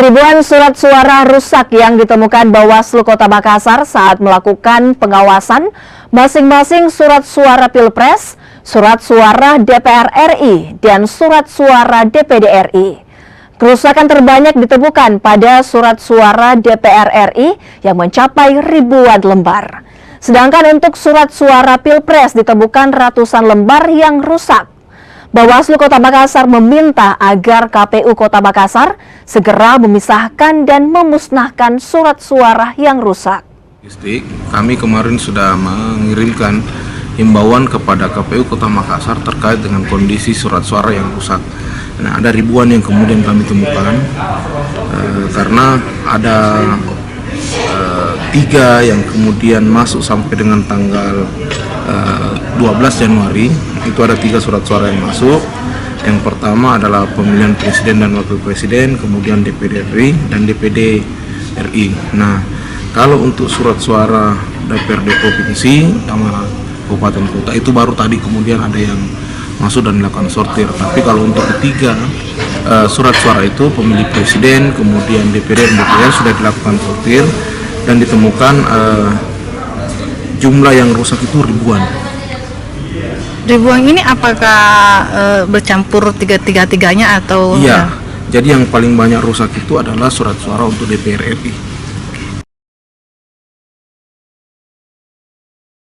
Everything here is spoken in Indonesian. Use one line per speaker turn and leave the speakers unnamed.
Ribuan surat suara rusak yang ditemukan Bawaslu Kota Makassar saat melakukan pengawasan masing-masing surat suara Pilpres, surat suara DPR RI, dan surat suara DPD RI. Kerusakan terbanyak ditemukan pada surat suara DPR RI yang mencapai ribuan lembar. Sedangkan untuk surat suara Pilpres ditemukan ratusan lembar yang rusak. Bawaslu Kota Makassar meminta agar KPU Kota Makassar segera memisahkan dan memusnahkan surat suara yang rusak.
Kami kemarin sudah mengirimkan himbauan kepada KPU Kota Makassar terkait dengan kondisi surat suara yang rusak. Nah, ada ribuan yang kemudian kami temukan karena ada 3 yang kemudian masuk sampai dengan tanggal 12 Januari. Itu ada 3 surat suara yang masuk. Yang pertama adalah pemilihan presiden dan wakil presiden, kemudian DPD RI dan DPD RI. Nah, kalau untuk surat suara DPRD provinsi sama kabupaten kota itu baru tadi kemudian ada yang masuk dan dilakukan sortir. Tapi kalau untuk ketiga surat suara itu pemilih presiden, kemudian DPD dan DPR sudah dilakukan sortir dan ditemukan jumlah yang rusak itu ribuan.
Ribuan ini apakah bercampur tiga-tiganya atau?
Iya, jadi yang paling banyak rusak itu adalah surat suara untuk DPR RI.